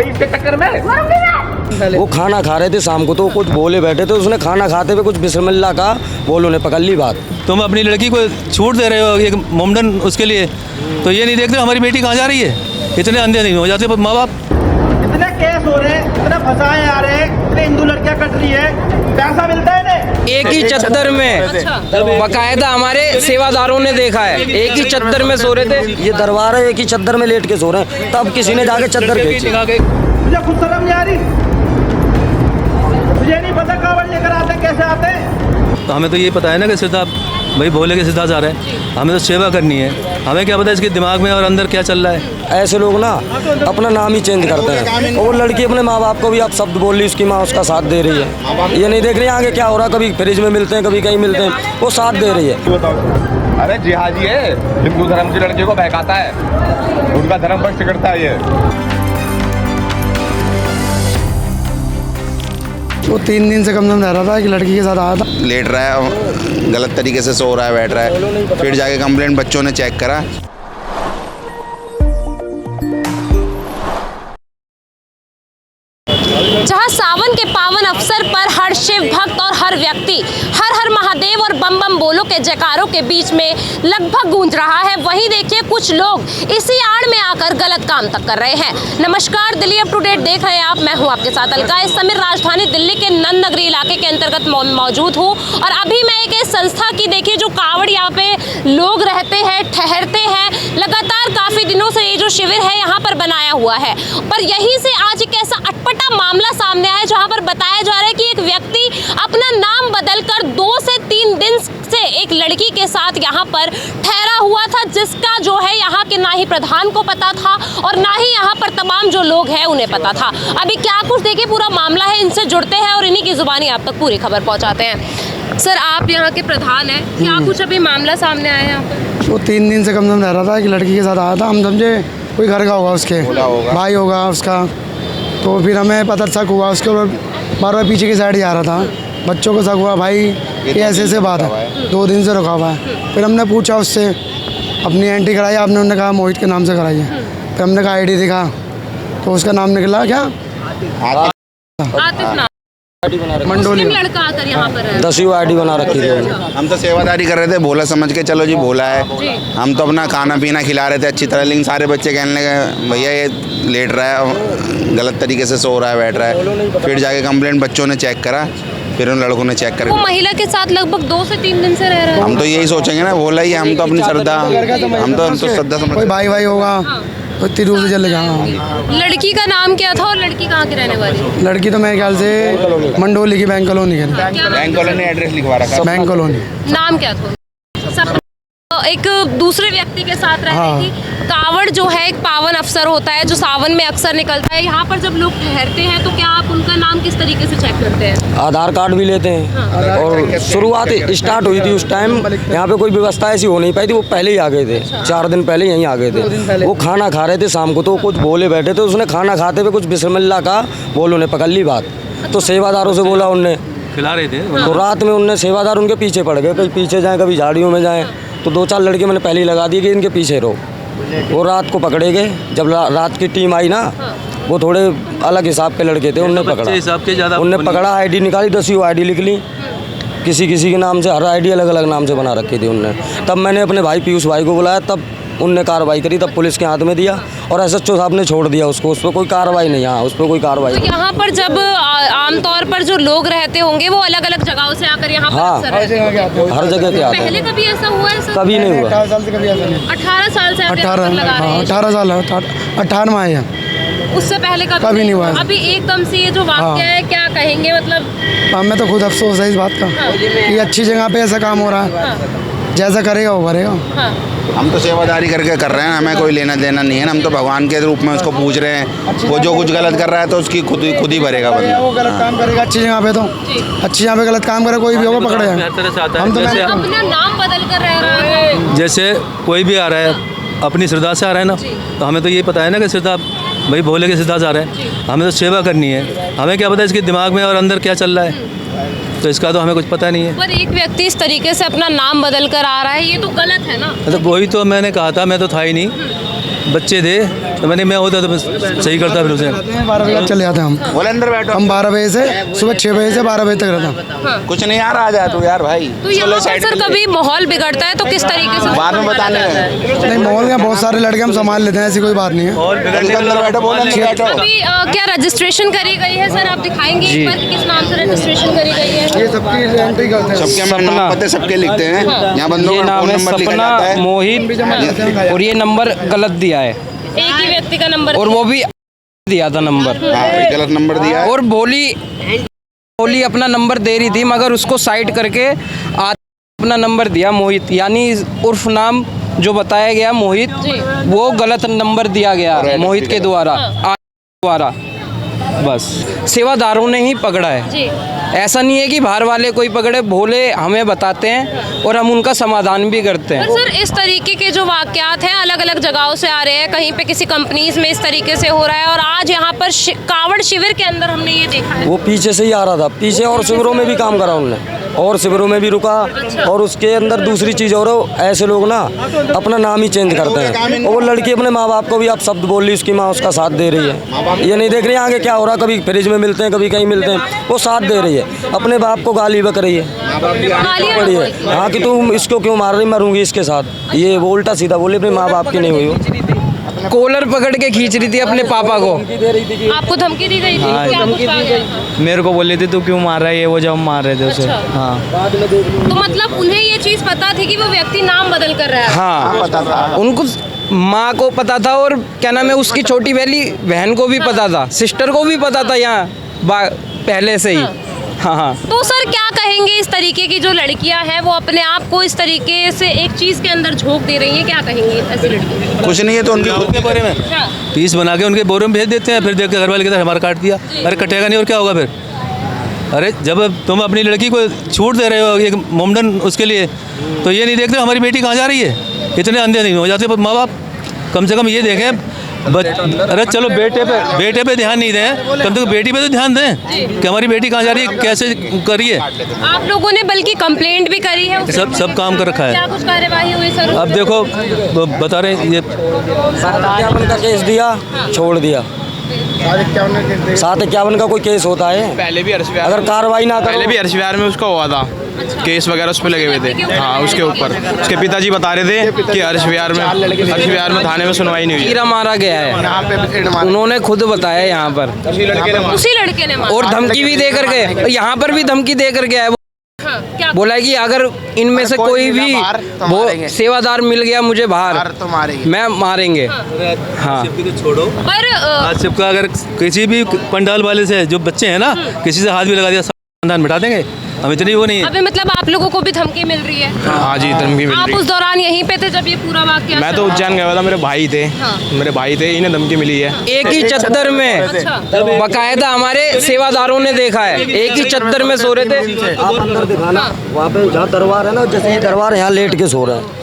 इसके चक्कर में वो खाना खा रहे थे शाम को, तो कुछ बोले बैठे थे, उसने खाना खाते हुए कुछ बिस्मिल्लाह का बोल, उन्हें पकड़ ली बात। तुम अपनी लड़की को छूट दे रहे हो एक मोमडन उसके लिए, तो ये नहीं देखते हमारी बेटी कहाँ जा रही है। इतने अंधे नहीं हो जाते माँ बाप। इतने केस हो रहे हैं, इतने फंसाए आ रहे हैं, इतने हिंदू लड़कियां कट रही है, पैसा मिलता है इन्हें। एक ही चद्दर में बकायदा हमारे सेवादारों ने देखा है, एक ही चद्दर में सो रहे थे। ये दरबार है, एक ही चद्दर में लेट के सो रहे हैं, तब किसी ने जाके चद्दर खींची। मुझे खुद शर्म नहीं आ रही, मुझे नहीं पता कावड़ लेकर आते कैसे आते हैं। तो हमें तो ये पता है ना कि सीधा भाई भोले के सीधा जा रहे हैं, हमें तो सेवा करनी है। हमें क्या पता इसके दिमाग में और अंदर क्या चल रहा है। ऐसे लोग ना अपना नाम ही चेंज करते हैं, और वो लड़की अपने माँ बाप को भी आप शब्द बोल रही, उसकी माँ उसका साथ दे रही है। ये नहीं देख रही आगे क्या हो रहा, कभी फ्रिज में मिलते हैं, कभी कहीं मिलते हैं, वो साथ दे रही है। अरे जिहादी है, हिंदू धर्म की लड़की को बहकाता है, उनका धर्म भ्रष्ट करता है ये। वो 3 दिन से कम रह रहा था कि लड़की के साथ आया था। लेट रहा है, गलत तरीके से सो रहा है, बैठ रहा है, फिर जाके कंप्लेंट बच्चों ने चेक करा। जहां सावन के पावन अवसर पर हर शिव भक्त और हर व्यक्ति हर हर महादेव और बम बम बोलो के जयकारों के बीच में लगभग गूंज रहा है, वहीं देखिए कुछ लोग इसी आड़ में आकर गलत काम तक कर रहे हैं। नमस्कार, दिल्ली अप टू डेट देख रहे हैं आप, मैं हूं आपके साथ अलका। इस समय राजधानी दिल्ली के नंद नगरी इलाके के अंतर्गत मौजूद हूं, और अभी मैं एक संस्था की देखिए जो कावड़ यहाँ पे लोग रहते हैं, ठहरते हैं, लगातार काफी दिनों से ये जो शिविर है यहाँ पर बनाया हुआ है। पर यहीं से आज एक ऐसा अटपटा मामला सामने आया जहां पर बताया जा रहा है कि एक व्यक्ति अपना नाम बदलकर 2 से 3 दिन से एक लड़की के साथ यहां पर ठहरा हुआ था, जिसका जो है यहाँ के ना ही प्रधान को पता था और ना ही यहाँ पर तमाम जो लोग हैं उन्हें पता था। अभी क्या कुछ देखिए पूरा मामला है, इनसे जुड़ते हैं और इन्हीं की जुबानी आप तक पूरी खबर पहुंचाते हैं। सर, आप यहाँ के प्रधान हैं, क्या कुछ अभी मामला सामने आया है यहाँ पर? वो 3 दिन से कम रह रहा था कि लड़की के साथ आया था, हम समझे कोई घर का होगा, उसके भाई होगा उसका। तो फिर हमें पता शक हुआ उसके, बार बार पीछे की साइड जा रहा था, बच्चों को शक हुआ भाई ये ऐसे बात है, 2 दिन से रुका हुआ है। फिर हमने पूछा उससे, अपनी एंट्री कराई आपने, उन्होंने कहा मोहित के नाम से कराई है। फिर हमने कहा आईडी दिखा, तो उसका नाम निकला क्या, आतिफ नाम मंडोली लड़का आकर यहाँ पर है। 10 आईडी बना रखी थी। हम तो सेवादारी कर रहे थे, भोला समझ के, चलो जी भोला है, हम तो अपना खाना पीना खिला रहे थे अच्छी तरह। लेकिन सारे बच्चे कहने लगे भैया ये लेट रहा है, गलत तरीके से सो रहा है, बैठ रहा है, फिर जाके कंप्लेंट बच्चों ने चेक करा, फिर उन लड़कों ने चेक करके। वो महिला के साथ लगभग 2 से 3 दिन से रह रहा है। हम तो यही सोचेंगे ना, भोला ही, हम तो अपनी श्रद्धा, हम तो श्रद्धा समझ, कोई भाई होगा, इतनी दूर से चले गया। लड़की का नाम क्या था और लड़की कहाँ की रहने वाली? लड़की तो मेरे ख्याल से मंडोली की बैंक कॉलोनी के, बैंक कॉलोनी एड्रेस लिखवा रखा, बैंक कॉलोनी। नाम क्या था? एक दूसरे व्यक्ति के साथ रह रही थी। कावड़ जो है एक पावन अवसर होता है जो सावन में अक्सर निकलता है। यहाँ पर जब लोग ठहरते हैं तो क्या आप उनका नाम किस तरीके से चेक करते हैं? आधार कार्ड भी लेते हैं। और शुरुआत स्टार्ट हुई थी उस टाइम यहाँ पे कोई व्यवस्था ऐसी हो नहीं पाई थी, वो पहले ही आ गए थे, 4 दिन पहले यहीं आ गए थे। वो खाना खा रहे थे शाम को, तो कुछ बोले बैठे थे, उसने खाना खाते हुए कुछ बिस्मिल्लाह का बोल, उन्हें पकड़ ली बात। तो सेवादारों से बोला उनने, खिला रहे थे, तो रात में उनने सेवादार उनके पीछे पड़ गए, कभी पीछे जाएँ कभी झाड़ियों में जाएँ। तो 2-4 लड़के मैंने पहले ही लगा दिए कि इनके पीछे रहो। वो रात को पकड़े गए, जब रात की टीम आई ना, वो थोड़े अलग हिसाब के लड़के थे, उनने पकड़ा, हिसाब के ज़्यादा उनने पकड़ा, आईडी निकाली, 10 आईडी लिख ली, किसी के नाम से, हर आईडी अलग अलग नाम से बना रखी थी उनने। तब मैंने अपने भाई पीयूष भाई को बुलाया, तब उनने कार्रवाई करी, तब पुलिस के हाथ में दिया और एसएचओ साहब ने छोड़ दिया उसको, उस पर कोई कार्रवाई नहीं। हाँ, उस पर कोई कार्रवाई तो यहाँ पर जब आमतौर पर जो लोग रहते होंगे वो अलग अलग जगहों से आकर यहाँ पर अक्सर रहते हैं। हर जगह के आते हैं। पहले कभी ऐसा हुआ है? कभी नहीं हुआ। 18 साल से कभी ऐसा नहीं। 18 साल से 18 साल 18 में आए हैं। उससे पहले कभी नहीं हुआ। अभी एकदम से ये जो वाक्य है, क्या कहेंगे? मतलब हमें तो खुद अफसोस है इस बात का कि अच्छी जगह पे ऐसा काम हो रहा है, जैसा करेगा वो करेगा। हम तो सेवादारी करके कर रहे हैं, हमें कोई लेना देना नहीं है। हम तो भगवान के रूप में उसको पूज रहे हैं, वो जो कुछ गलत कर रहा है तो उसकी खुद ही भरेगा बंदा। वो गलत काम करेगा अच्छी जगह पे, तो अच्छी जगह पे गलत काम करे कोई भी होगा पकड़े जाए। हम तो अपना नाम बदल कर रह रहा है। जैसे कोई भी आ रहा है अपनी श्रद्धा से आ रहा है ना, तो हमें तो ये पता है ना कि श्रद्धा भाई भोले के श्रद्धा से आ रहे हैं, हमें तो सेवा करनी है। हमें क्या पता इसके दिमाग में और अंदर क्या चल रहा है, तो इसका तो हमें कुछ पता नहीं है। पर एक व्यक्ति इस तरीके से अपना नाम बदल कर आ रहा है, ये तो गलत है ना। मतलब वही तो मैंने कहा था, मैं तो था ही नहीं, बच्चे थे तो मैं होता तो मैं सही करता फिर उसे। 12 बजे चले जाते हैं हम। बोले अंदर बैठो। हम 12 बजे से सुबह 6 बजे से 12 बजे तक रहता हूँ। कुछ नहीं यार, आ जा तू यार भाई। तो यहाँ पर सर कभी माहौल बिगड़ता है तो किस तरीके से? बाद में बताने नहीं, माहौल में बहुत सारे लड़के हम संभाल लेते हैं, ऐसी कोई बात नहीं है। अंदर बैठो, बोले अंदर बैठो। अभी क्या रजिस्ट्रेशन करी गई है सर? आप दिखाएंगे एक बार किस नाम से रजिस्ट्रेशन करी गई है? ये सबकी एंट्री करते हैं। सबके हम नाम पते सबके लिखते हैं। यहाँ बंदों ये का नाम फोन है नंबर लिखा सपना जाता है। मोहित और ये नंबर गलत दिया है एक ही व्यक्ति का नंबर और वो भी दिया था नंबर हाँ, एक गलत नंबर दिया है। और बोली अपना नंबर दे रही थी मगर उसको साइड करके अपना नंबर दिया मोहित, यानी उर्फ नाम जो बताया गया मोहित, वो गलत नंबर दिया गया मोहित के द्वारा। बस सेवादारों ने ही पकड़ा है, जी। ऐसा नहीं है कि बाहर वाले कोई पकड़े। भोले हमें बताते हैं और हम उनका समाधान भी करते हैं। पर सर इस तरीके के जो वाकयात हैं अलग अलग जगहों से आ रहे हैं, कहीं पे किसी कंपनीज में इस तरीके से हो रहा है और आज यहाँ पर कावड़ शिविर के अंदर हमने ये देखा है। वो पीछे से ही आ रहा था, पीछे और शिविरों में भी काम करा उन्होंने और शिविरों में भी रुका। और उसके अंदर दूसरी चीज़ और ऐसे लोग ना अपना नाम ही चेंज करते हैं। और वो लड़की अपने माँ बाप को भी आप शब्द बोल रही, उसकी माँ उसका साथ दे रही है। ये नहीं देख रही आगे क्या हो रहा, कभी फ्रिज में मिलते हैं, कभी कहीं मिलते हैं, वो साथ दे रही है। अपने बाप को गाली बक रही है, पड़ी है। हाँ कि तुम इसको क्यों मार रही, मरूंगी इसके साथ। ये वो उल्टा सीधा बोले, अपने माँ बाप की नहीं हुई वो। कॉलर पकड़ के खींच रही थी अपने पापा को। आपको धमकी दी गई थी? क्या कुछ कहा गया? मेरे को बोले थे तू क्यों मार रहा है, ये वो जब हम मार रहे थे उसे। हाँ तो मतलब उन्हें ये चीज पता थी कि वो व्यक्ति नाम बदल कर रहा है? हाँ, उनको माँ को पता था और क्या नाम है उसकी छोटी बहन को भी पता था, सिस्टर को भी पता था यहाँ पहले से ही। हाँ। तो सर क्या कहेंगे इस तरीके की जो लड़कियां हैं वो अपने आप को इस तरीके से एक चीज के अंदर झोंक दे रही हैं, क्या कहेंगे ऐसी लड़कियों? कुछ नहीं है तो उनके बारे में पीस बना के उनके बोरे में भेज देते हैं, फिर देख के घर वाले कहते हैं हमारा काट दिया। अरे कटेगा नहीं और क्या होगा फिर? अरे जब तुम अपनी लड़की को छूट दे रहे हो एक मोमडन उसके लिए, तो ये नहीं देखते हमारी बेटी कहाँ जा रही है। इतने अंधे नहीं हो जाते माँ बाप, कम से कम ये देखें। अरे चलो बेटे पे ध्यान नहीं दें, कम से कम बेटी पे तो ध्यान दें कि हमारी बेटी कहाँ जा रही है, कैसे कर रही है। आप लोगों ने बल्कि कंप्लेंट भी करी है? सब काम कर रखा क्या है। कुछ कार्यवाही हुई सर? अब देखो बता रहे हैं ये सत्तावन का केस दिया, छोड़ दिया। 751 का कोई केस होता है पहले भी अगर कार्रवाई ना करो। पहले भी हर्ष विहार में उसका हुआ था, केस वगैरह उस पर लगे हुए थे। हाँ उसके ऊपर उसके पिताजी बता रहे थे कि हर्ष विहार में थाने में सुनवाई नहीं हुई। कीड़ा मारा गया है, उन्होंने खुद बताया यहाँ पर। उसी लड़के ने मारा। और धमकी भी दे कर गए, यहाँ पर भी धमकी दे कर गया है। हाँ, क्या बोला है कि अगर इनमें से कोई भी वो सेवादार मिल गया मुझे बाहर मैं मारेंगे। हाँ छोड़ो, पर आज सबका अगर किसी भी पंडाल वाले से जो बच्चे हैं ना, किसी से हाथ भी लगा दिया खानदान बिठा देंगे। हम इतनी वो नहीं है। अभी मतलब आप लोगों को भी धमकी मिल रही है? हाँ जी धमकी मिल आप रही उस दौरान यहीं पे थे जब ये पूरा वाकया? मैं तो उज्जैन गया हुआ था, मेरे भाई थे। मेरे भाई थे, इन्हें धमकी मिली है। एक ही चद्दर में बकायदा हमारे सेवादारों ने देखा है, एक ही चद्दर में सो रहे थे। आप अंदर दिखाना, वहाँ पे जहाँ दरबार है ना, जैसे ये दरबार यहाँ लेट के सो रहे हैं,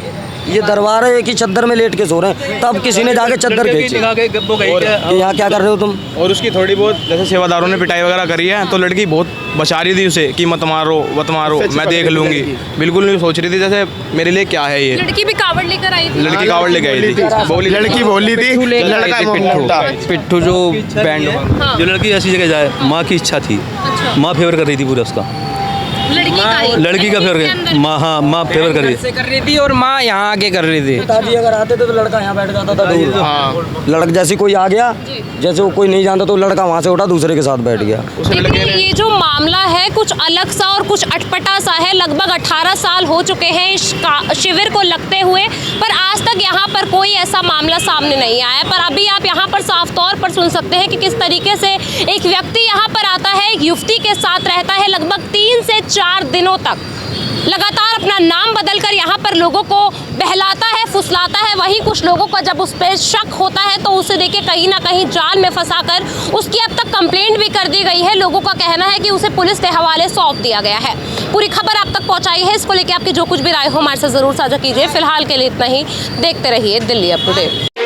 ये दरबार है, एक ही चद्दर में लेट के सो रहे हैं। तब किसी ने जाके चद्दर खींची कि यहाँ क्या कर रहे हो तुम। और उसकी थोड़ी बहुत जैसे सेवादारों ने पिटाई वगैरह करी है, तो लड़की बहुत बचा रही थी उसे कि मत मारो मैं देख लूंगी। बिल्कुल नहीं सोच रही थी जैसे मेरे लिए क्या है ये। लड़की भी कावड़ लेकर आई थी? लड़की कावड़ लेके आई थी, लड़की बोली थी पिट्ठू जो बैंड जो लड़की ऐसी जगह जाए, माँ की इच्छा थी, माँ फेवर कर रही थी पूरा उसका, लड़की का फेवर। माँ हाँ माँ फेवर कर रही थी और माँ यहाँ आके कर रही थी। पिताजी अगर आते थे तो लड़का यहाँ बैठ जाता था दूर। हाँ लड़का जैसे कोई आ गया, जैसे वो कोई नहीं जानता तो लड़का वहाँ से उठा दूसरे के साथ बैठ गया। देखिए ये जो मामला है कुछ अलग सा और कुछ अटपटा सा है। लगभग 18 साल हो चुके हैं इस शिविर को लगते हुए, पर आज तक यहाँ पर कोई ऐसा मामला सामने नहीं आया। पर अभी आप यहाँ पर साफ तौर पर सुन सकते हैं कि किस तरीके से एक व्यक्ति यहाँ पर आता है, एक युवती के साथ रहता है लगभग 3 से 4 दिनों तक, लगातार अपना नाम बदलकर यहाँ पर लोगों को बहलाता है, फुसलाता है। वहीं कुछ लोगों का जब उस पर शक होता है तो उसे देखिए कहीं ना कहीं जाल में फंसाकर उसकी अब तक कंप्लेंट भी कर दी गई है। लोगों का कहना है कि उसे पुलिस के हवाले सौंप दिया गया है। पूरी खबर आप तक पहुँचाई है, इसको लेकर आपकी जो कुछ भी राय हो हमारे साथ ज़रूर साझा कीजिए। फिलहाल के लिए इतना ही, देखते रहिए दिल्ली अपडेट।